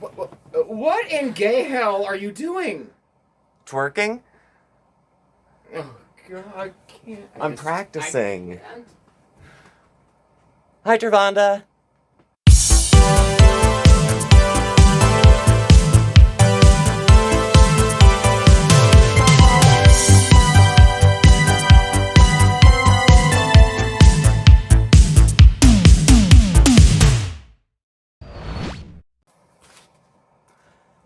What in gay hell are you doing? Twerking? Oh, God, I can't. I'm practicing. I can't. Hi, Gervonda.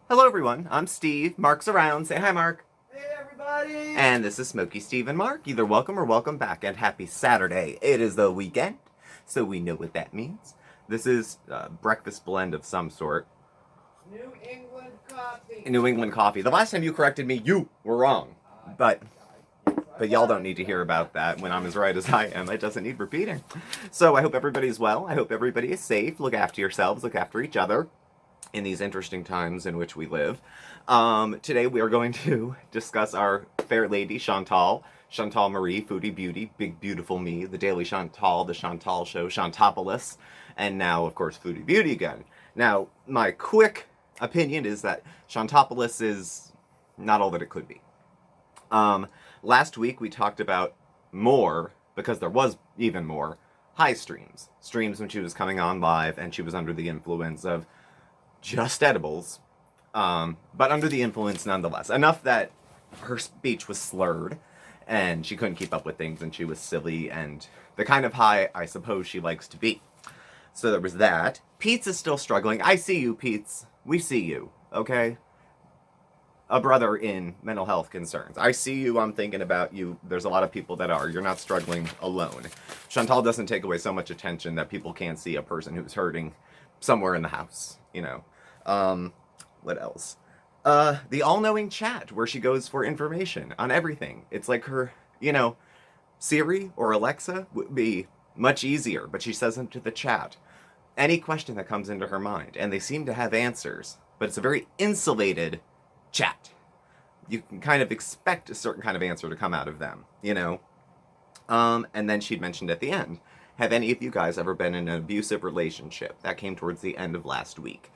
Hello, everyone. I'm Steve. Mark's around. Say hi, Mark. Hey, everybody. And this is SmokeySteveAndMarc. Either welcome or welcome back, and happy Saturday. It is the weekend, so we know what that means. This is a breakfast blend of some sort. New England coffee. New England coffee. The last time you corrected me, you were wrong. But y'all don't need to hear about that when I'm as right as I am. It doesn't need repeating. So I hope everybody's well. I hope everybody is safe. Look after yourselves. Look after each other in these interesting times in which we live. Today we are going to discuss our fair lady, Chantal Marie, Foodie Beauty, Big Beautiful Me, the Daily Chantal, the Chantal Show, Chantopolis, and now, of course, Foodie Beauty again. Now, my quick opinion is that Chantopolis is not all that it could be. Last week we talked about more, because there was even more, high streams. Streams when she was coming on live and she was under the influence of just edibles, but under the influence nonetheless. Enough that her speech was slurred and she couldn't keep up with things and she was silly and the kind of high I suppose she likes to be. So there was that. Pete's is still struggling. I see you, Pete's. We see you, okay? A brother in mental health concerns. I see you, I'm thinking about you. There's a lot of people that are. You're not struggling alone. Chantal doesn't take away so much attention that people can't see a person who's hurting somewhere in the house, you know. What else? The all-knowing chat, where she goes for information on everything. It's like her, you know, Siri or Alexa would be much easier, but she says into the chat any question that comes into her mind, and they seem to have answers, but it's a very insulated chat. You can kind of expect a certain kind of answer to come out of them, you know? And then she'd mentioned at the end, have any of you guys ever been in an abusive relationship? That came towards the end of last week.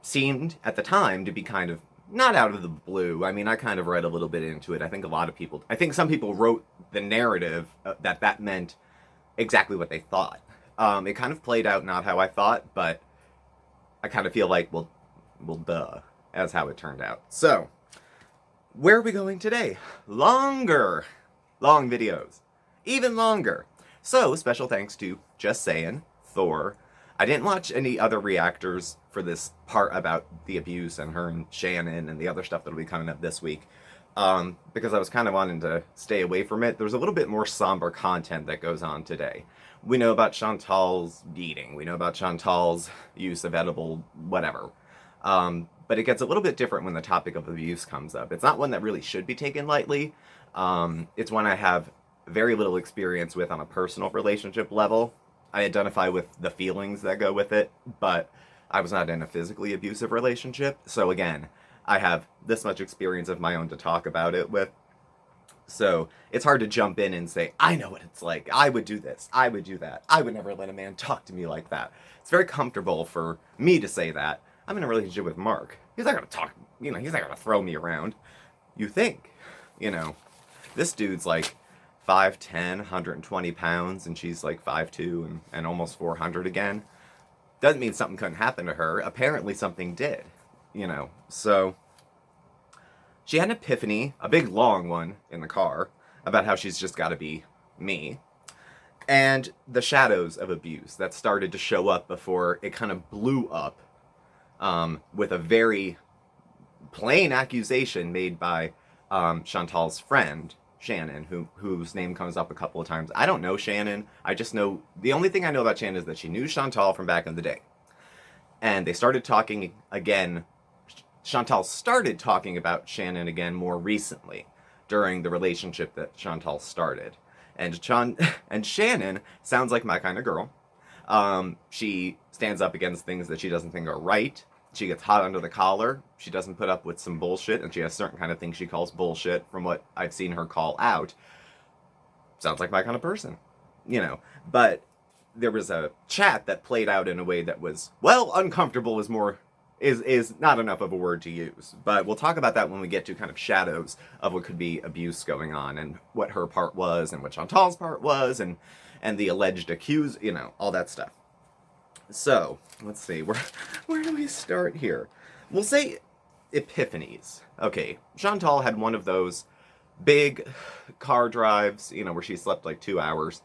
Seemed, at the time, to be kind of not out of the blue. I mean, I kind of read a little bit into it. I think some people wrote the narrative that meant exactly what they thought. It kind of played out not how I thought, but I kind of feel like, well, duh, as how it turned out. So, where are we going today? Long videos. Even longer. So, special thanks to Just Sayin', Thor. I didn't watch any other reactors for this part about the abuse and her and Shannon and the other stuff that'll be coming up this week, because I was kind of wanting to stay away from it. There's a little bit more somber content that goes on today. We know about Chantal's beating. We know about Chantal's use of edible whatever. But it gets a little bit different when the topic of abuse comes up. It's not one that really should be taken lightly. It's one I have very little experience with on a personal relationship level. I identify with the feelings that go with it, but I was not in a physically abusive relationship. So again, I have this much experience of my own to talk about it with. So it's hard to jump in and say, I know what it's like. I would do this. I would do that. I would never let a man talk to me like that. It's very comfortable for me to say that. I'm in a relationship with Mark. He's not going to talk, you know, he's not going to throw me around. You think, you know, this dude's like 5'10", 120 pounds, and she's like 5'2", and almost 400 again. Doesn't mean something couldn't happen to her. Apparently something did, you know. So she had an epiphany, a big long one in the car, about how she's just got to be me. And the shadows of abuse that started to show up before it kind of blew up, with a very plain accusation made by Chantal's friend, Shannon, whose name comes up a couple of times. I don't know Shannon. I just know, the only thing I know about Shannon is that she knew Chantal from back in the day. And they started talking again. Chantal started talking about Shannon again more recently, during the relationship that Chantal started. And Shannon sounds like my kind of girl. She stands up against things that she doesn't think are right. She gets hot under the collar. She doesn't put up with some bullshit, and she has certain kind of things she calls bullshit from what I've seen her call out. Sounds like my kind of person, you know. But there was a chat that played out in a way that was, well, uncomfortable is more is not enough of a word to use. But we'll talk about that when we get to kind of shadows of what could be abuse going on, and what her part was, and what Chantal's part was, and the alleged accused, all that stuff. So, let's see, where do we start here? We'll say epiphanies. Okay, Chantal had one of those big car drives, where she slept like 2 hours,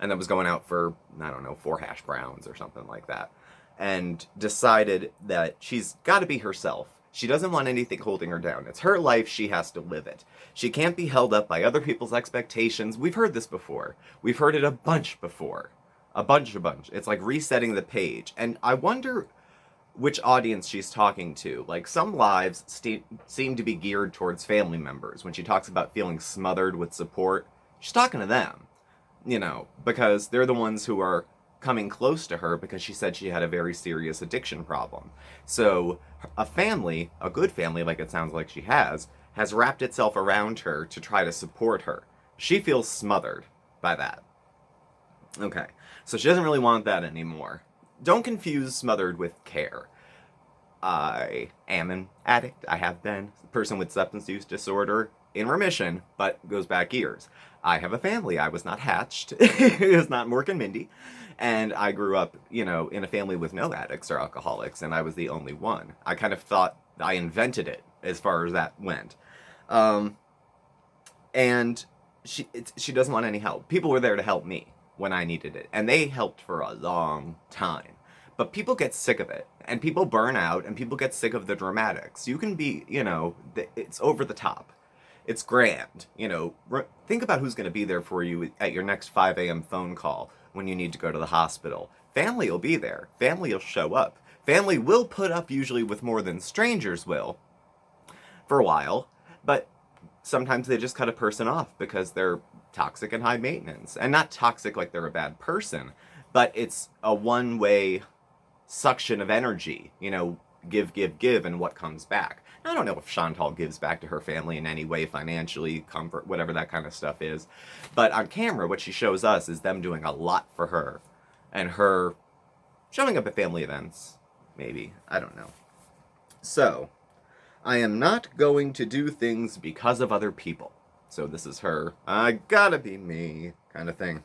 and then was going out for, I don't know, 4 hash browns or something like that, and decided that she's got to be herself. She doesn't want anything holding her down. It's her life, she has to live it. She can't be held up by other people's expectations. We've heard this before. We've heard it a bunch before. A bunch. It's like resetting the page. And I wonder which audience she's talking to. Like, some lives seem to be geared towards family members. When she talks about feeling smothered with support, she's talking to them. Because they're the ones who are coming close to her, because she said she had a very serious addiction problem. So a family, a good family like it sounds like she has wrapped itself around her to try to support her. She feels smothered by that. Okay, so she doesn't really want that anymore. Don't confuse smothered with care. I am an addict. I have been a person with substance use disorder in remission, but goes back years. I have a family. I was not hatched. It was not Mork and Mindy. And I grew up, in a family with no addicts or alcoholics, and I was the only one. I kind of thought I invented it as far as that went. And she doesn't want any help. People were there to help me when I needed it, and they helped for a long time. But people get sick of it, and people burn out, and people get sick of the dramatics. You can be, it's over the top. It's grand, Think about who's going to be there for you at your next 5 a.m. phone call when you need to go to the hospital. Family will be there. Family will show up. Family will put up usually with more than strangers will for a while, but sometimes they just cut a person off because they're toxic and high maintenance. And not toxic like they're a bad person, but it's a one-way suction of energy, give, and what comes back. I don't know if Chantal gives back to her family in any way, financially, comfort, whatever that kind of stuff is. But on camera, what she shows us is them doing a lot for her. And her showing up at family events, maybe. I don't know. So, I am not going to do things because of other people. So this is her, I gotta be me kind of thing.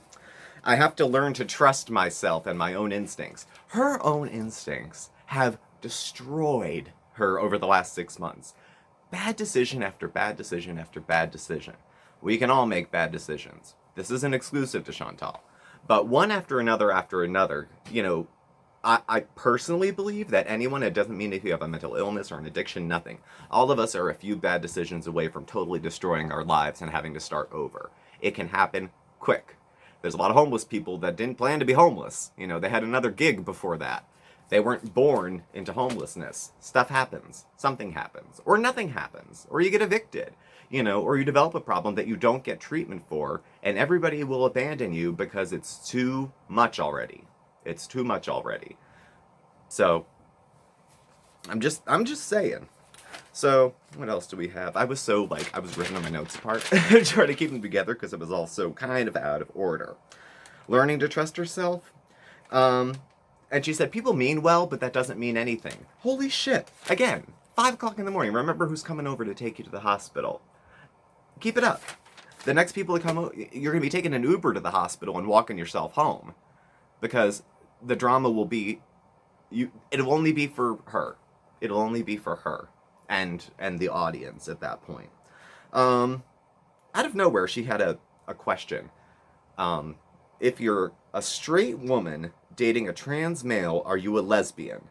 I have to learn to trust myself and my own instincts. Her own instincts have destroyed her over the last 6 months. Bad decision after bad decision after bad decision. We can all make bad decisions. This isn't exclusive to Chantal. But one after another, I personally believe that anyone, it doesn't mean if you have a mental illness or an addiction, nothing. All of us are a few bad decisions away from totally destroying our lives and having to start over. It can happen quick. There's a lot of homeless people that didn't plan to be homeless. They had another gig before that. They weren't born into homelessness. Stuff happens. Something happens. Or nothing happens. Or you get evicted. Or you develop a problem that you don't get treatment for, and everybody will abandon you because it's too much already. It's too much already. So, I'm just saying. So, what else do we have? I was ripping my notes apart, trying to keep them together because it was all so kind of out of order. Learning to trust herself. And she said, people mean well, but that doesn't mean anything. Holy shit. Again, 5 o'clock in the morning. Remember who's coming over to take you to the hospital. Keep it up. The next people to come over, you're going to be taking an Uber to the hospital and walking yourself home. Because the drama will be, it'll only be for her. It'll only be for her and the audience at that point. Out of nowhere, she had a question. If you're a straight woman dating a trans male, are you a lesbian?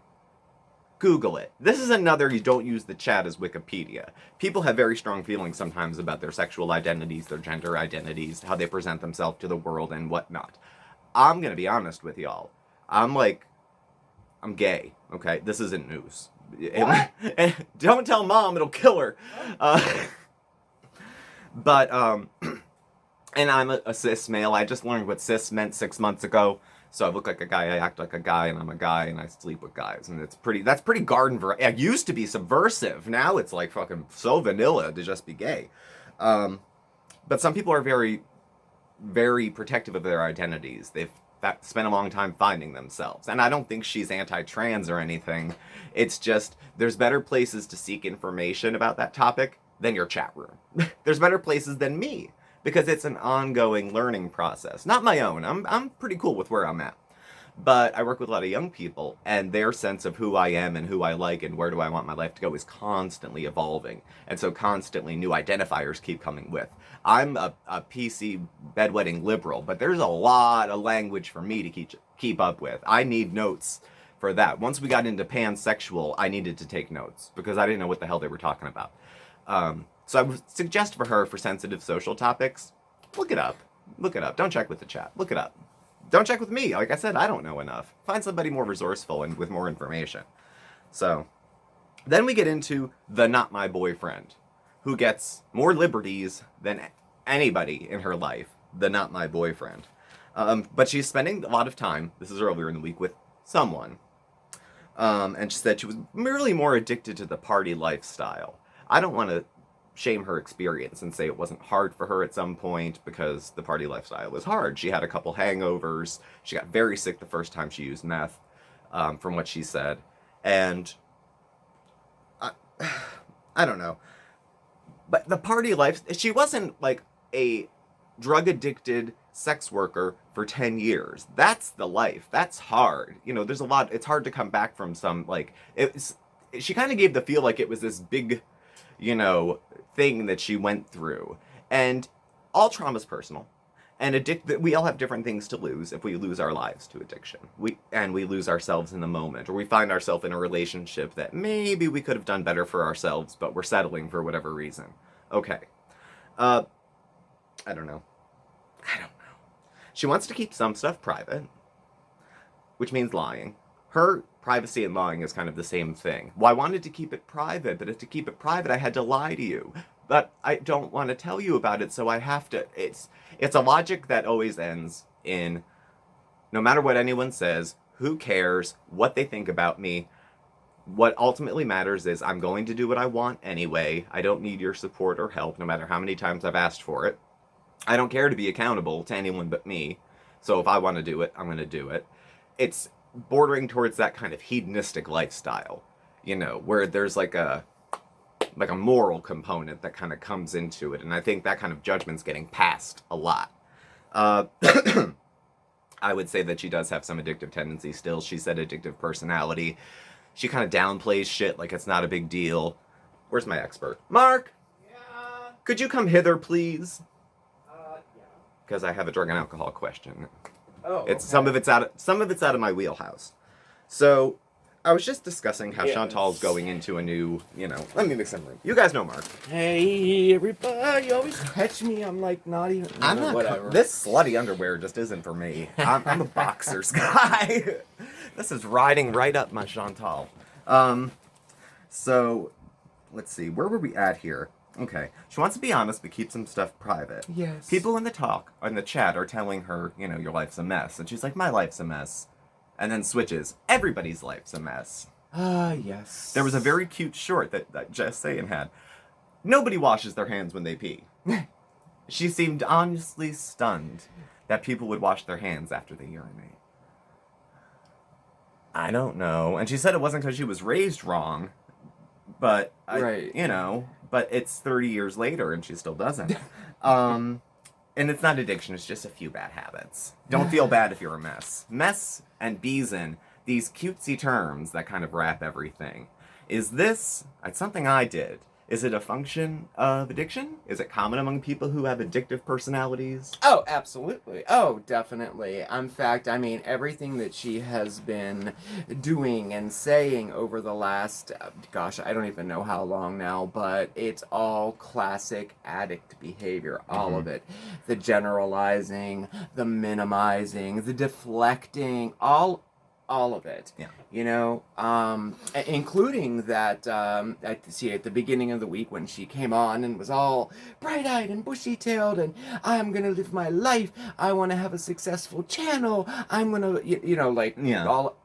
Google it. This is another, you don't use the chat as Wikipedia. People have very strong feelings sometimes about their sexual identities, their gender identities, how they present themselves to the world and whatnot. I'm gonna be honest with y'all. I'm gay, okay? This isn't news. Don't tell mom, it'll kill her. And I'm a cis male. I just learned what cis meant 6 months ago. So I look like a guy, I act like a guy, and I'm a guy, and I sleep with guys. And that's pretty garden variety. It used to be subversive. Now it's like fucking so vanilla to just be gay. But some people are very, very protective of their identities. They've spent a long time finding themselves. And I don't think she's anti-trans or anything. It's just there's better places to seek information about that topic than your chat room. There's better places than me, because it's an ongoing learning process. Not my own. I'm pretty cool with where I'm at. But I work with a lot of young people, and their sense of who I am and who I like and where do I want my life to go is constantly evolving. And so constantly new identifiers keep coming with. I'm a PC bedwetting liberal, but there's a lot of language for me to keep up with. I need notes for that. Once we got into pansexual, I needed to take notes because I didn't know what the hell they were talking about. So I would suggest for her, for sensitive social topics, look it up. Look it up. Don't check with the chat. Look it up. Don't check with me. Like I said, I don't know enough. Find somebody more resourceful and with more information. So then we get into the not my boyfriend, who gets more liberties than anybody in her life. The not my boyfriend. But she's spending a lot of time, this is earlier in the week, with someone. And she said she was merely more addicted to the party lifestyle. I don't want to shame her experience and say it wasn't hard for her at some point, because the party lifestyle was hard. She had a couple hangovers. She got very sick the first time she used meth, from what she said. And I don't know. But the party life, she wasn't like a drug addicted sex worker for 10 years. That's the life. That's hard. You know, there's a lot, it's hard to come back from some, like, she kind of gave the feel like it was this big, you know, thing that she went through. And all trauma's personal. And we all have different things to lose if we lose our lives to addiction. We lose ourselves in the moment, or we find ourselves in a relationship that maybe we could have done better for ourselves, but we're settling for whatever reason. Okay. I don't know. She wants to keep some stuff private, which means lying. Her privacy and lying is kind of the same thing. Well, I wanted to keep it private, but to keep it private, I had to lie to you. But I don't want to tell you about it, so I have to. It's a logic that always ends in, no matter what anyone says, who cares what they think about me. What ultimately matters is I'm going to do what I want anyway. I don't need your support or help, no matter how many times I've asked for it. I don't care to be accountable to anyone but me. So if I want to do it, I'm going to do it. It's bordering towards that kind of hedonistic lifestyle, you know, where there's like a moral component that kind of comes into it. And I think that kind of judgment's getting passed a lot. I would say that she does have some addictive tendencies still. She said addictive personality. She kind of downplays shit like it's not a big deal. Where's my expert? Mark! Yeah. Could you come hither, please? Yeah. Because I have a drug and alcohol question. Oh. It's some of it's out of my wheelhouse. So I was just discussing how Chantal's going into a new, you know, let me make some room. You guys know Mark. Hey, everybody, you always catch me. I'm like not even. I'm not. Whatever. This slutty underwear just isn't for me. I'm a boxers guy. This is riding right up my Chantal. So let's see. Where were we at here? Okay. She wants to be honest, but keep some stuff private. Yes. People in the chat are telling her, you know, your life's a mess, and she's like, my life's a mess, and then switches. Everybody's life's a mess. Yes. There was a very cute short that Jess Sayin had. Nobody washes their hands when they pee. She seemed honestly stunned that people would wash their hands after they urinate. I don't know. And she said it wasn't because she was raised wrong, but, right. You know, but it's 30 years later and she still doesn't. And it's not addiction, it's just a few bad habits. Don't feel bad if you're a mess. Mess and beesin', these cutesy terms that kind of wrap everything. Is this, it's something I did. Is it a function of addiction? Is it common among people who have addictive personalities? Oh, absolutely. Oh, definitely. In fact, I mean, everything that she has been doing and saying over the last, gosh, I don't even know how long now, but it's all classic addict behavior, all of it. The generalizing, the minimizing, the deflecting, all of it. Yeah. You know, including that, at the beginning of the week when she came on and was all bright-eyed and bushy-tailed and I'm going to live my life. I want to have a successful channel. I'm going to, you know, like, all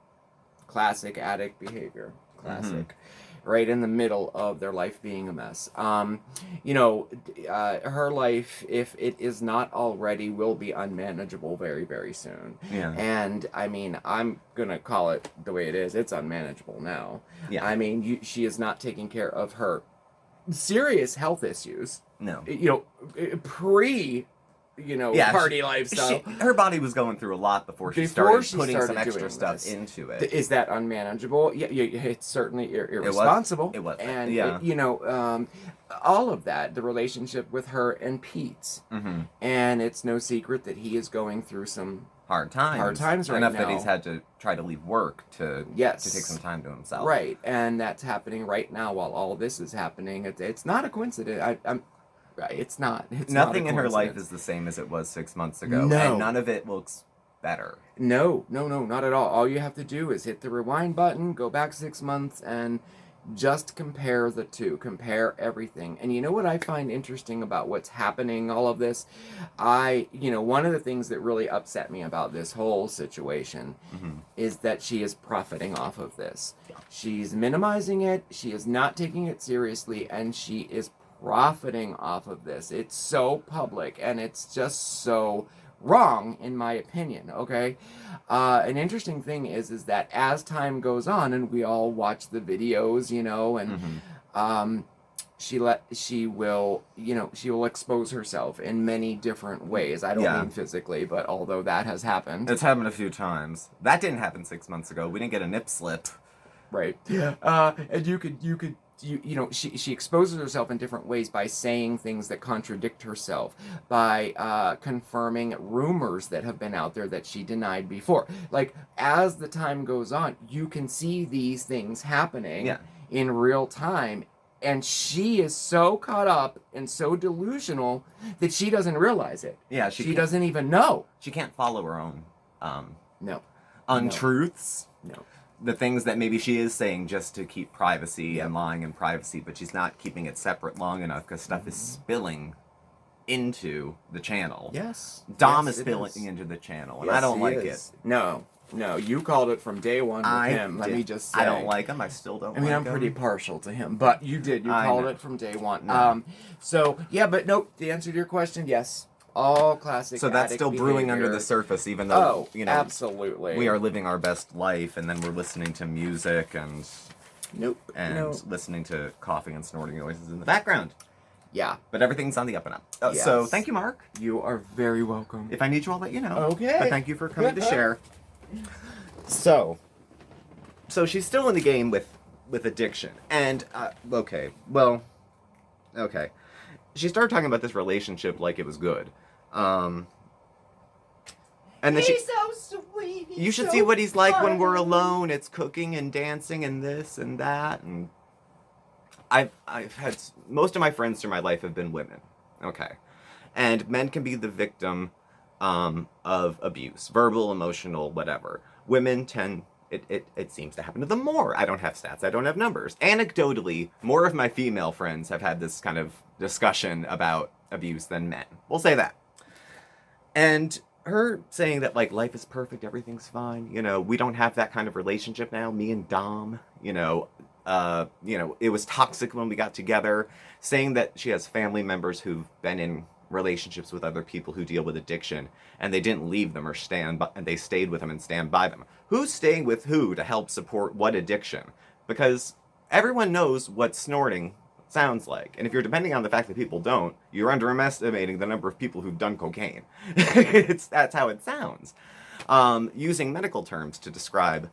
classic addict behavior. classic. Right in the middle of their life being a mess. You know, her life, if it is not already, will be unmanageable very, very soon. Yeah. And I mean, I'm gonna call it the way it is. It's unmanageable now. Yeah. I mean, she is not taking care of her serious health issues. No. You know, party lifestyle. Her body was going through a lot before she started putting some extra stuff into it. Is that unmanageable? Yeah, it's certainly irresponsible. It was. And, you know, all of that, the relationship with her and Pete. And it's no secret that he is going through some hard times right now. Enough that he's had to try to leave work to take some time to himself. Right, and that's happening right now while all this is happening. It's not a coincidence. It's not. Nothing in her life is the same as it was 6 months ago. No. And none of it looks better. No, not at all. All you have to do is hit the rewind button, go back 6 months, and just compare the two. Compare everything. And you know what I find interesting about what's happening, all of this? One of the things that really upset me about this whole situation is that she is profiting off of this. She's minimizing it, she is not taking it seriously, and she is profiting off of this. It's so public, and it's just so wrong, in my opinion, okay? An interesting thing is that as time goes on, and we all watch the videos, you know, and she will expose herself in many different ways. I don't mean physically, but although that has happened. It's happened a few times. That didn't happen 6 months ago. We didn't get a nip slip. Right. And she exposes herself in different ways by saying things that contradict herself, by confirming rumors that have been out there that she denied before. Like, as the time goes on, you can see these things happening in real time, and she is so caught up and so delusional that she doesn't realize it. Yeah, she doesn't even know. She can't follow her own untruths. No. The things that maybe she is saying just to keep privacy and lying in privacy, but she's not keeping it separate long enough because stuff is spilling into the channel. Yes. Dom is spilling into the channel, and I don't like it. No, you called it from day one with him. Let me just say. I don't like him. I still don't like him. I'm pretty partial to him, but you did. You called it from day one. No. But nope, the answer to your question, yes. All classic. So that's still brewing under the surface, even though, absolutely. We are living our best life, and then we're listening to music and listening to coughing and snorting noises in the background. Yeah. But everything's on the up and up. So thank you, Mark. You are very welcome. If I need you, I'll let you know. Okay. But thank you for coming to share. So she's still in the game with addiction. And, okay. She started talking about this relationship like it was good. And then he's so sweet. You should see what he's like when we're alone. It's cooking and dancing and this and that. And I've had most of my friends through my life have been women. Okay. And men can be the victim of abuse, verbal, emotional, whatever. Women tend, it seems to happen to them more. I don't have stats. I don't have numbers. Anecdotally, more of my female friends have had this kind of discussion about abuse than men. We'll say that. And her saying that, like, life is perfect, everything's fine. You know, we don't have that kind of relationship now. Me and Dom, it was toxic when we got together. Saying that she has family members who've been in relationships with other people who deal with addiction, and they didn't leave them or and they stayed with them and stand by them. Who's staying with who to help support what addiction? Because everyone knows what snorting sounds like. And if you're depending on the fact that people don't, you're underestimating the number of people who've done cocaine. That's how it sounds. Using medical terms to describe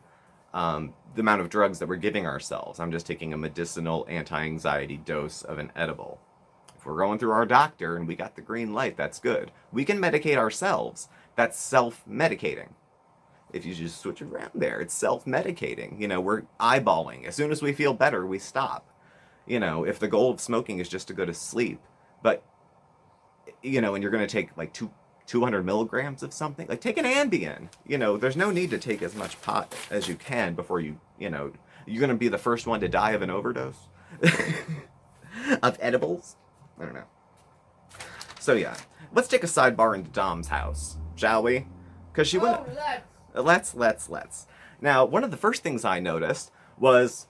the amount of drugs that we're giving ourselves. I'm just taking a medicinal anti-anxiety dose of an edible. If we're going through our doctor and we got the green light, that's good. We can medicate ourselves. That's self-medicating. If you just switch it around there, it's self-medicating. We're eyeballing. As soon as we feel better, we stop. If the goal of smoking is just to go to sleep, but, and you're going to take like 200 milligrams of something, like take an Ambien. There's no need to take as much pot as you can before you're going to be the first one to die of an overdose of edibles. I don't know. So yeah, let's take a sidebar into Dom's house, shall we? Because she went. Let's. Now, one of the first things I noticed was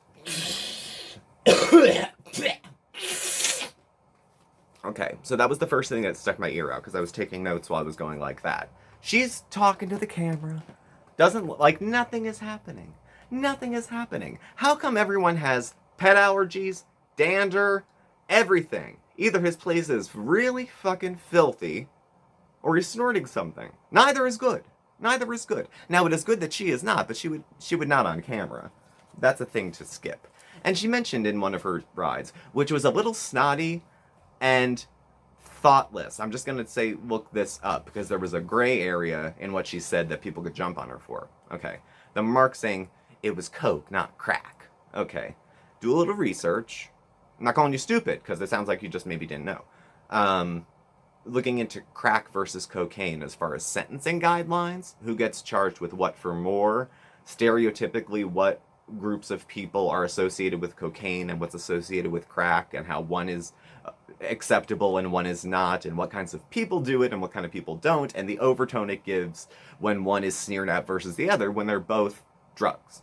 Okay, so that was the first thing that stuck my ear out because I was taking notes while I was going like that. She's talking to the camera. Doesn't look like nothing is happening. Nothing is happening. How come everyone has pet allergies, dander, everything? Either his place is really fucking filthy or he's snorting something. Neither is good. Neither is good. Now, it is good that she is not, but she would not on camera. That's a thing to skip. And she mentioned in one of her rides, which was a little snotty and thoughtless. I'm just going to say look this up because there was a gray area in what she said that people could jump on her for. Okay. The Mark saying it was coke, not crack. Okay. Do a little research. I'm not calling you stupid because it sounds like you just maybe didn't know. Looking into crack versus cocaine as far as sentencing guidelines, who gets charged with what for more, stereotypically what groups of people are associated with cocaine and what's associated with crack, and how one is acceptable and one is not, and what kinds of people do it and what kind of people don't, and the overtone it gives when one is sneered at versus the other when they're both drugs.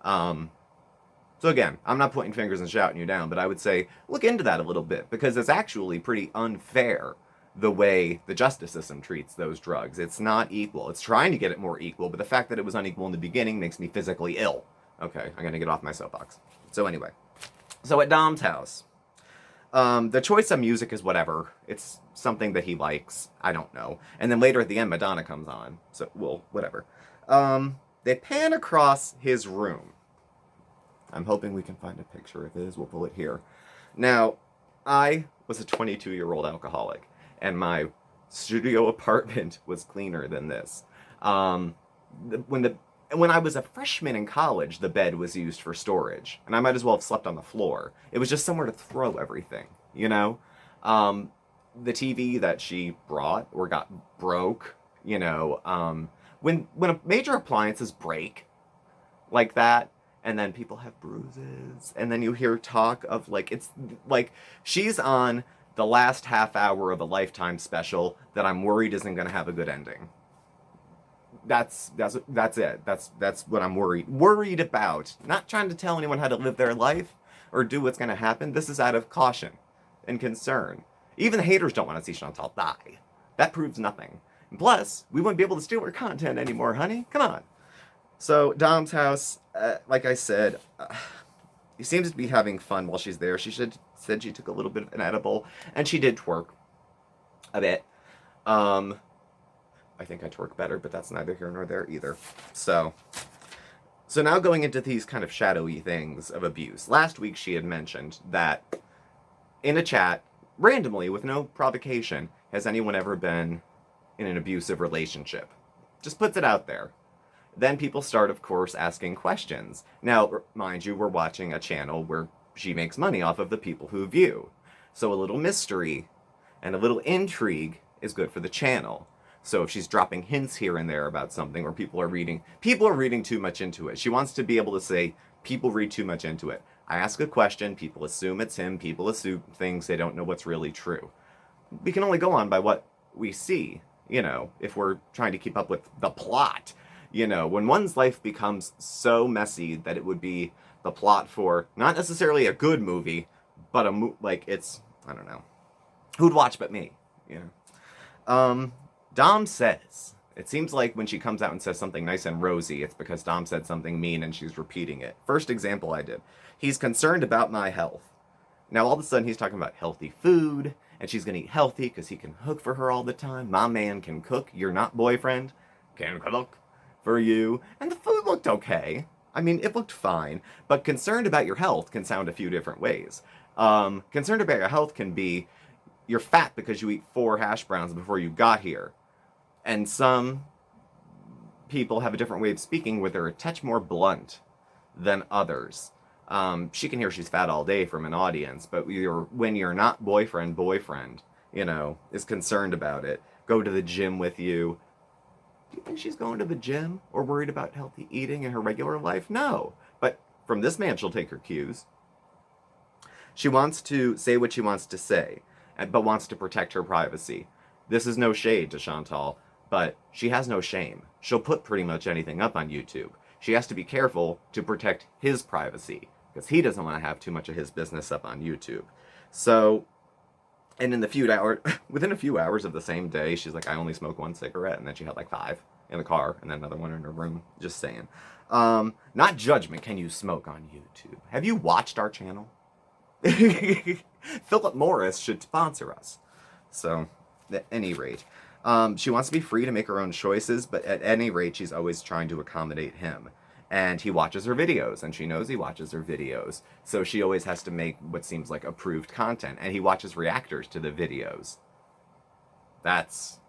So again, I'm not pointing fingers and shouting you down, but I would say look into that a little bit because it's actually pretty unfair the way the justice system treats those drugs. It's not equal. It's trying to get it more equal, but the fact that it was unequal in the beginning makes me physically ill. Okay, I'm gonna get off my soapbox. So anyway, so at Dom's house, the choice of music is whatever. It's something that he likes. I don't know. And then later at the end, Madonna comes on. So, well, whatever. They pan across his room. I'm hoping we can find a picture of his. We'll pull it here. Now, I was a 22-year-old alcoholic, and my studio apartment was cleaner than this. When I was a freshman in college, the bed was used for storage, and I might as well have slept on the floor. It was just somewhere to throw everything, you know? The TV that she brought or got broke, you know, when a major appliances break like that, and then people have bruises, and then you hear talk of like, it's like she's on the last half hour of a Lifetime special that I'm worried isn't going to have a good ending. That's it. That's what I'm worried about. Not trying to tell anyone how to live their life or do what's going to happen. This is out of caution and concern. Even the haters don't want to see Chantal die. That proves nothing. And plus, we wouldn't be able to steal her content anymore, honey. Come on. So Dom's house, like I said, he seems to be having fun while she's there. She said she took a little bit of an edible, and she did twerk a bit. I think I twerk better, but that's neither here nor there either. So now going into these kind of shadowy things of abuse. Last week she had mentioned that in a chat, randomly, with no provocation, has anyone ever been in an abusive relationship? Just puts it out there. Then people start, of course, asking questions. Now, mind you, we're watching a channel where she makes money off of the people who view. So a little mystery and a little intrigue is good for the channel. So if she's dropping hints here and there about something, or people are reading too much into it. She wants to be able to say, people read too much into it. I ask a question, people assume it's him, people assume things, they don't know what's really true. We can only go on by what we see, you know, if we're trying to keep up with the plot. You know, when one's life becomes so messy that it would be the plot for not necessarily a good movie, but like it's, I don't know, who'd watch but me, you know. Dom says, it seems like when she comes out and says something nice and rosy, it's because Dom said something mean and she's repeating it. First example I did, he's concerned about my health. Now all of a sudden he's talking about healthy food, and she's gonna eat healthy because he can cook for her all the time. My man can cook, you're not boyfriend, can cook for you. And the food looked okay. I mean, it looked fine, but concerned about your health can sound a few different ways. Concerned about your health can be, you're fat because you eat 4 hash browns before you got here. And some people have a different way of speaking where they're a touch more blunt than others. She can hear she's fat all day from an audience, but when you're not boyfriend, you know, is concerned about it, go to the gym with you. Do you think she's going to the gym or worried about healthy eating in her regular life? No. But from this man, she'll take her cues. She wants to say what she wants to say, but wants to protect her privacy. This is no shade to Chantal, but she has no shame. She'll put pretty much anything up on YouTube. She has to be careful to protect his privacy. because he doesn't want to have too much of his business up on YouTube. So, and in the few hours, within a few hours of the same day, she's like, I only smoke one cigarette, and then she had like 5 in the car, and then another one in her room. Just saying. Not judgment. Can you smoke on YouTube? Have you watched our channel? Philip Morris should sponsor us. So, at any rate, she wants to be free to make her own choices, but at any rate, she's always trying to accommodate him. And he watches her videos, and she knows he watches her videos. So she always has to make what seems like approved content. And he watches reactors to the videos. That's,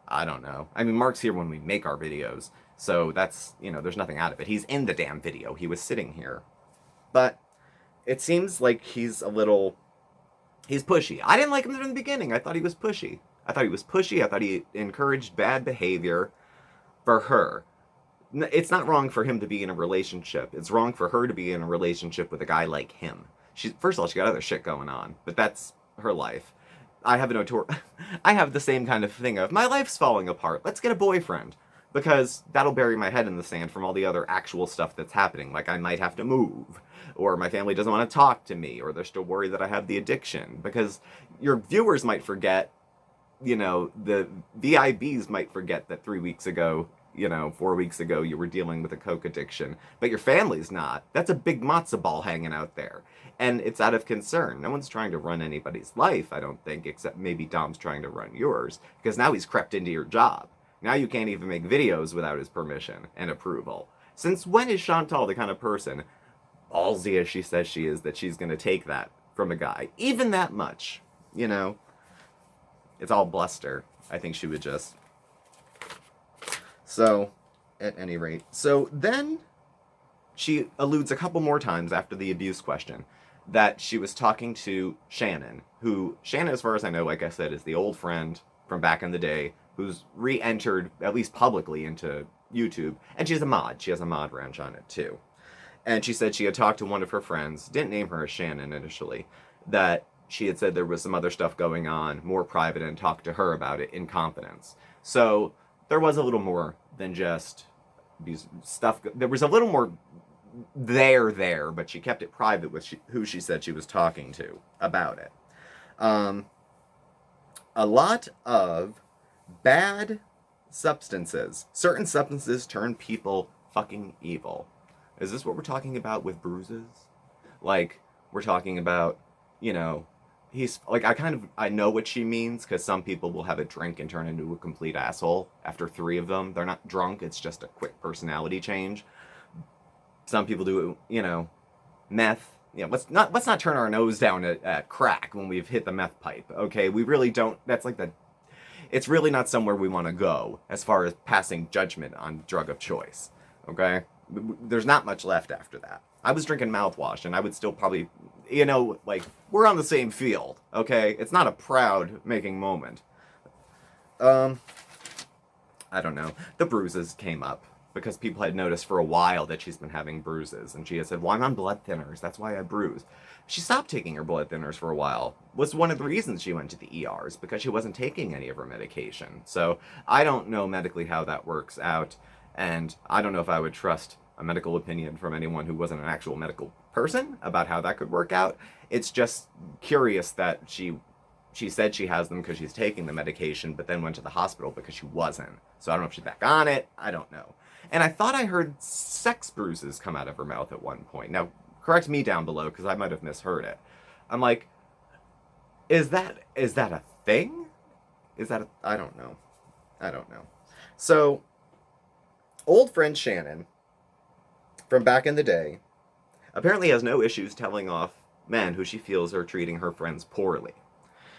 I don't know. I mean, Mark's here when we make our videos. So that's, there's nothing out of it. He's in the damn video. He was sitting here. But it seems like he's pushy. I didn't like him from the beginning. I thought he was pushy. I thought he encouraged bad behavior for her. It's not wrong for him to be in a relationship. It's wrong for her to be in a relationship with a guy like him. First of all, she got other shit going on, but that's her life. I have the same kind of thing of, my life's falling apart. Let's get a boyfriend. Because that'll bury my head in the sand from all the other actual stuff that's happening. Like I might have to move, or my family doesn't want to talk to me, or they're still worried that I have the addiction. Because your viewers might forget, the VIBs might forget that 3 weeks ago, 4 weeks ago, you were dealing with a coke addiction. But your family's not. That's a big matzo ball hanging out there. And it's out of concern. No one's trying to run anybody's life, I don't think, except maybe Dom's trying to run yours. Because now he's crept into your job. Now you can't even make videos without his permission and approval. Since when is Chantal the kind of person, ballsy as she says she is, that she's going to take that from a guy? Even that much, It's all bluster. I think she would just... So, at any rate. So then she alludes a couple more times after the abuse question that she was talking to Shannon, who, Shannon, as far as I know, like I said, is the old friend from back in the day, who's re-entered, at least publicly, into YouTube. And she's a mod. She has a mod ranch on it, too. And she said she had talked to one of her friends, didn't name her as Shannon initially, that she had said there was some other stuff going on, more private, and talked to her about it in confidence. So there was a little more than just these stuff. There was a little more there, but she kept it private with who she said she was talking to about it. A lot of bad substances. Certain substances turn people fucking evil. Is this what we're talking about with bruises? Like, we're talking about, he's, like, I know what she means, because some people will have a drink and turn into a complete asshole after 3 of them. They're not drunk, it's just a quick personality change. Some people do, meth. Let's not turn our nose down at crack when we've hit the meth pipe, okay? We really don't, it's really not somewhere we want to go as far as passing judgment on drug of choice, okay? There's not much left after that. I was drinking mouthwash, and I would still probably, we're on the same field, okay? It's not a proud-making moment. I don't know. The bruises came up because people had noticed for a while that she's been having bruises, and she had said, well, I'm on blood thinners, that's why I bruise. She stopped taking her blood thinners for a while. Was one of the reasons she went to the ERs, because she wasn't taking any of her medication. So I don't know medically how that works out, and I don't know if I would trust a medical opinion from anyone who wasn't an actual medical person about how that could work out. It's just curious that she said she has them because she's taking the medication, but then went to the hospital because she wasn't. So I don't know if she's back on it. I don't know. And I thought I heard sex bruises come out of her mouth at one point. Now, correct me down below, because I might have misheard it. I'm like, is that a thing? I don't know. So, old friend Shannon, from back in the day, apparently has no issues telling off men who she feels are treating her friends poorly.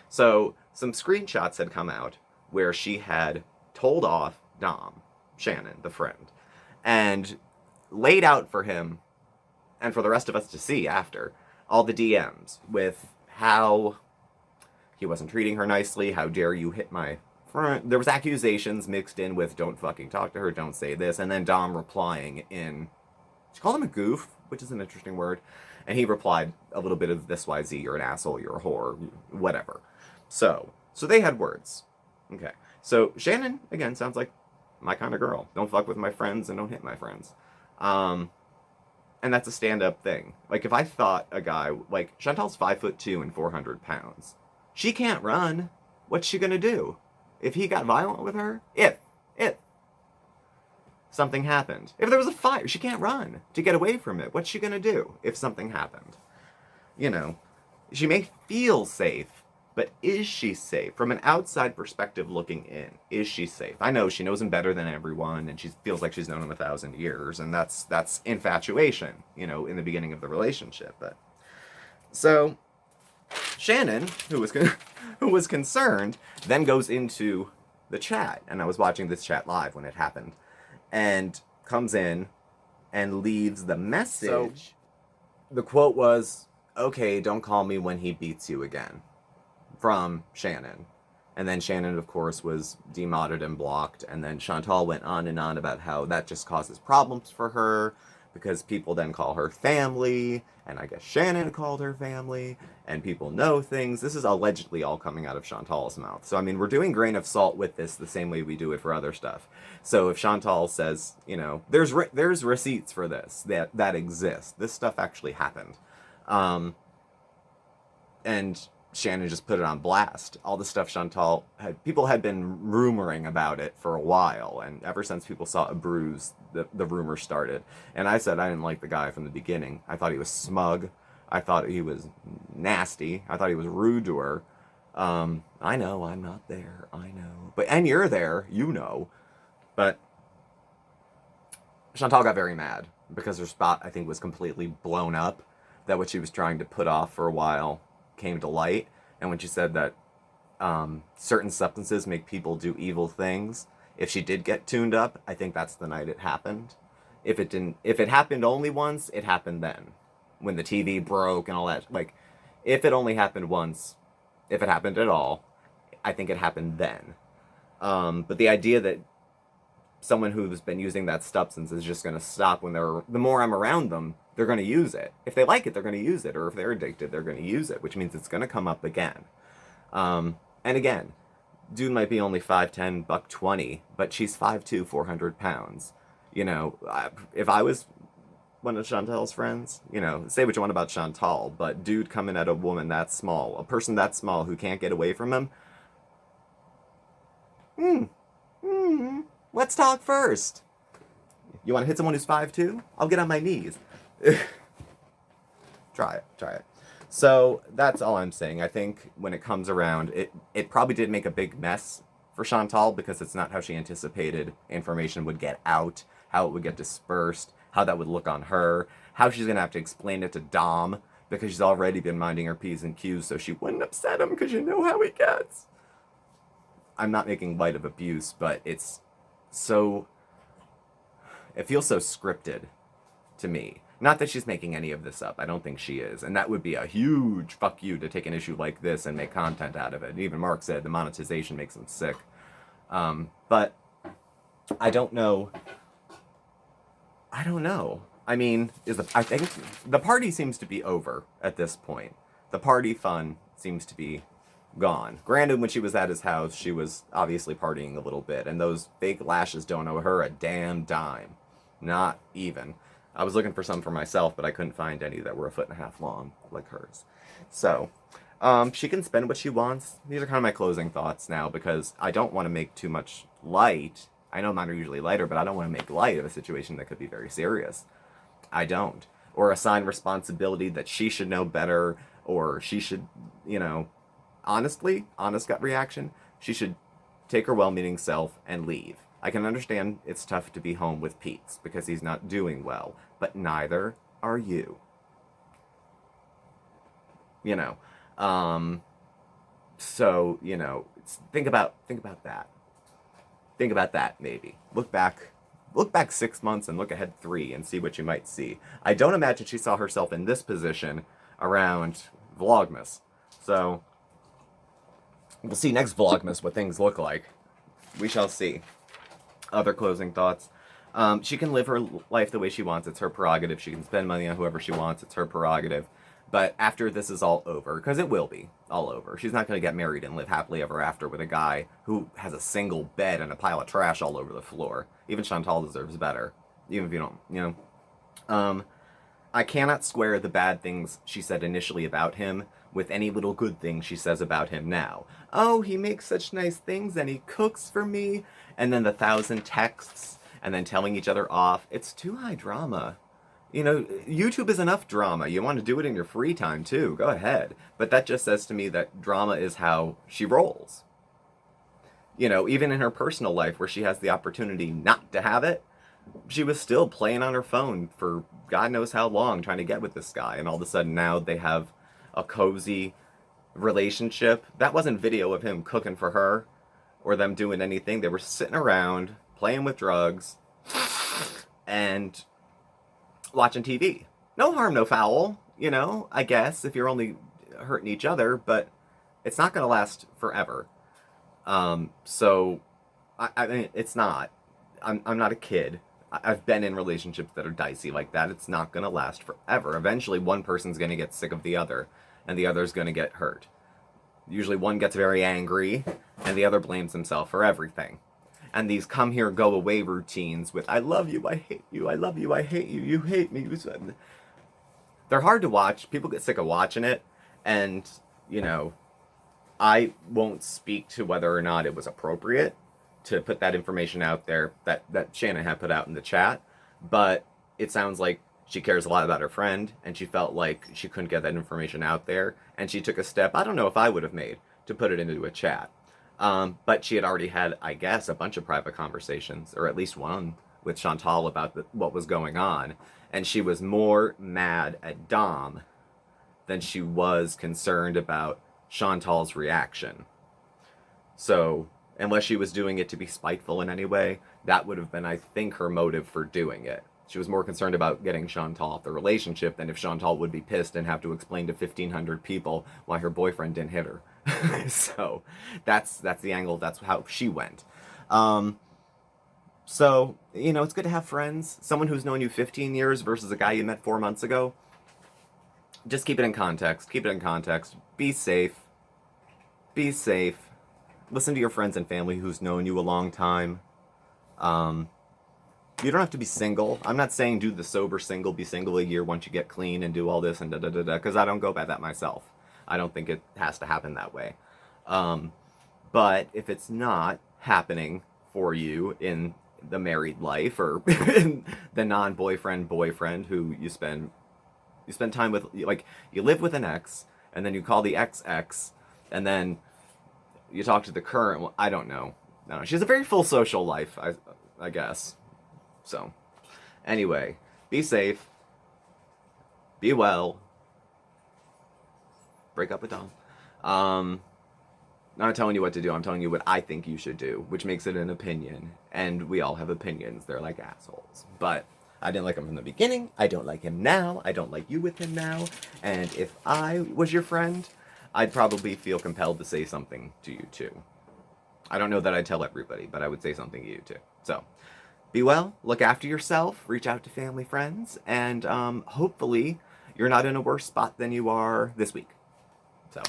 So, some screenshots had come out where she had told off Dom, Shannon, the friend, and laid out for him, and for the rest of us to see after, all the DMs with how he wasn't treating her nicely, how dare you hit my friend. There was accusations mixed in with don't fucking talk to her, don't say this, and then Dom replying in, she called him a goof, which is an interesting word, and he replied a little bit of this YZ, you're an asshole, you're a whore, whatever. So they had words. Okay. So Shannon, again, sounds like my kind of girl. Don't fuck with my friends and don't hit my friends. And And that's a stand-up thing. Like, if I thought a guy, like, Chantal's 5'2" and 400 pounds. She can't run. What's she gonna do? If he got violent with her? If something happened. If there was a fire, she can't run to get away from it. What's she gonna do if something happened? You know, she may feel safe, but is she safe? From an outside perspective looking in, is she safe? I know she knows him better than everyone, and she feels like she's known him 1,000 years, and that's infatuation, you know, in the beginning of the relationship. But so Shannon, who was concerned, then goes into the chat, and I was watching this chat live when it happened, and comes in and leaves the message. So, the quote was, "Okay, don't call me when he beats you again," from Shannon. And then Shannon, of course, was demodded and blocked, and then Chantal went on and on about how that just causes problems for her, because people then call her family, and I guess Shannon called her family, and people know things. This is allegedly all coming out of Chantal's mouth. So, I mean, we're doing grain of salt with this the same way we do it for other stuff. So if Chantal says, you know, there's receipts for this that exist. This stuff actually happened. And Shannon just put it on blast. All the stuff Chantal people had been rumoring about it for a while, and ever since people saw a bruise, the rumor started. And I said I didn't like the guy from the beginning. I thought he was smug. I thought he was nasty. I thought he was rude to her. I know I'm not there. I know, and you're there. You know, but Chantal got very mad because her spot, I think, was completely blown up. That what she was trying to put off for a while came to light. And when she said that certain substances make people do evil things, if she did get tuned up, I think that's the night it happened. If it happened only once, it happened then, when the TV broke and all that. Like, if it only happened once, if it happened at all, I think it happened then. But the idea that someone who's been using that substance is just going to stop when the more I'm around them, they're going to use it. If they like it, they're going to use it. Or if they're addicted, they're going to use it, which means it's going to come up again. And again, dude might be only 5'10", $120, but she's 5'2", 400 pounds. You know, if I was one of Chantal's friends, you know, say what you want about Chantal, but dude coming at a woman that small, a person that small who can't get away from him, let's talk first. You want to hit someone who's 5'2"? I'll get on my knees. Try it. So that's all I'm saying. I think when it comes around, it probably did make a big mess for Chantal, because it's not how she anticipated information would get out, how it would get dispersed, how that would look on her, how she's going to have to explain it to Dom, because she's already been minding her P's and Q's so she wouldn't upset him, because you know how he gets. I'm not making light of abuse, but it feels so scripted to me. Not that she's making any of this up. I don't think she is. And that would be a huge fuck you to take an issue like this and make content out of it. And even Mark said the monetization makes him sick. But I don't know. I mean, I think the party seems to be over at this point. The party fun seems to be gone. Granted, when she was at his house, she was obviously partying a little bit. And those fake lashes don't owe her a damn dime. Not even. I was looking for some for myself, but I couldn't find any that were 1.5 feet long like hers. So, she can spend what she wants. These are kind of my closing thoughts now, because I don't want to make too much light. I know mine are usually lighter, but I don't want to make light of a situation that could be very serious. I don't. Or assign responsibility that she should know better, or she should, you know, honest gut reaction, she should take her well-meaning self and leave. I can understand it's tough to be home with Pete because he's not doing well, but neither are you. You know, so, you know, think about that. Think about that, maybe. Look back 6 months and look ahead 3 and see what you might see. I don't imagine she saw herself in this position around Vlogmas. So, we'll see next Vlogmas what things look like. We shall see. Other closing thoughts. She can live her life the way she wants. It's her prerogative. She can spend money on whoever she wants. It's her prerogative. But after this is all over, because it will be all over, she's not going to get married and live happily ever after with a guy who has a single bed and a pile of trash all over the floor. Even Chantal deserves better. Even if you don't, you know. I cannot square the bad things she said initially about him with any little good things she says about him now. Oh, he makes such nice things and he cooks for me. And then the 1,000 texts and then telling each other off. It's too high drama. You know, YouTube is enough drama. You want to do it in your free time too. Go ahead. But that just says to me that drama is how she rolls. You know, even in her personal life where she has the opportunity not to have it, she was still playing on her phone for God knows how long trying to get with this guy. And all of a sudden now they have a cozy relationship. That wasn't video of him cooking for her or them doing anything. They were sitting around playing with drugs and watching TV. No harm, no foul, you know, I guess, if you're only hurting each other, but it's not going to last forever. So, I mean, it's not. I'm not a kid. I've been in relationships that are dicey like that. It's not going to last forever. Eventually, one person's going to get sick of the other, and the other's going to get hurt. Usually one gets very angry, and the other blames himself for everything. And these come here, go away routines with, I love you, I hate you, I love you, I hate you, you hate me. They're hard to watch. People get sick of watching it. And, you know, I won't speak to whether or not it was appropriate to put that information out there that Shannon had put out in the chat, but it sounds like she cares a lot about her friend, and she felt like she couldn't get that information out there, and she took a step I don't know if I would have made to put it into a chat. But she had already had, I guess, a bunch of private conversations, or at least one with Chantal about what was going on, and she was more mad at Dom than she was concerned about Chantal's reaction. So unless she was doing it to be spiteful in any way, that would have been, I think, her motive for doing it. She was more concerned about getting Chantal off the relationship than if Chantal would be pissed and have to explain to 1,500 people why her boyfriend didn't hit her. So that's the angle. That's how she went. So, you know, it's good to have friends. Someone who's known you 15 years versus a guy you met 4 months ago. Just keep it in context. Keep it in context. Be safe. Be safe. Listen to your friends and family who's known you a long time. You don't have to be single. I'm not saying do the sober single, be single a year once you get clean and do all this and da-da-da-da, because I don't go by that myself. I don't think it has to happen that way. But if it's not happening for you in the married life or in the non-boyfriend boyfriend who you spend time with, like you live with an ex and then you call the ex, and then you talk to the current one. I don't know. No, she has a very full social life, I guess. So, anyway, be safe. Be well. Break up with Dom. I'm not telling you what to do. I'm telling you what I think you should do, which makes it an opinion. And we all have opinions. They're like assholes. But I didn't like him from the beginning. I don't like him now. I don't like you with him now. And if I was your friend, I'd probably feel compelled to say something to you too. I don't know that I'd tell everybody, but I would say something to you too. So, be well, look after yourself, reach out to family, friends, and hopefully you're not in a worse spot than you are this week. So,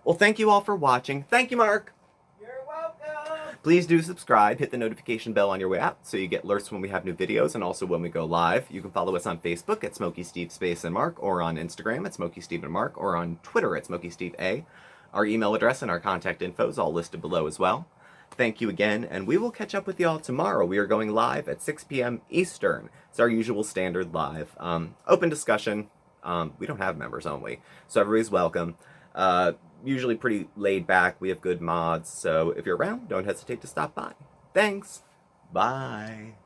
well, thank you all for watching. Thank you, Mark. You're welcome. Please do subscribe, hit the notification bell on your way out so you get alerts when we have new videos and also when we go live. You can follow us on Facebook at SmokeySteveAndMarc, or on Instagram at SmokeySteveAndMarc, or on Twitter at SmokeySteveA. Our email address and our contact info is all listed below as well. Thank you again, and we will catch up with y'all tomorrow. We are going live at 6 p.m. Eastern. It's our usual standard live. Open discussion. We don't have members only, so everybody's welcome. Usually pretty laid back. We have good mods, so if you're around, don't hesitate to stop by. Thanks. Bye.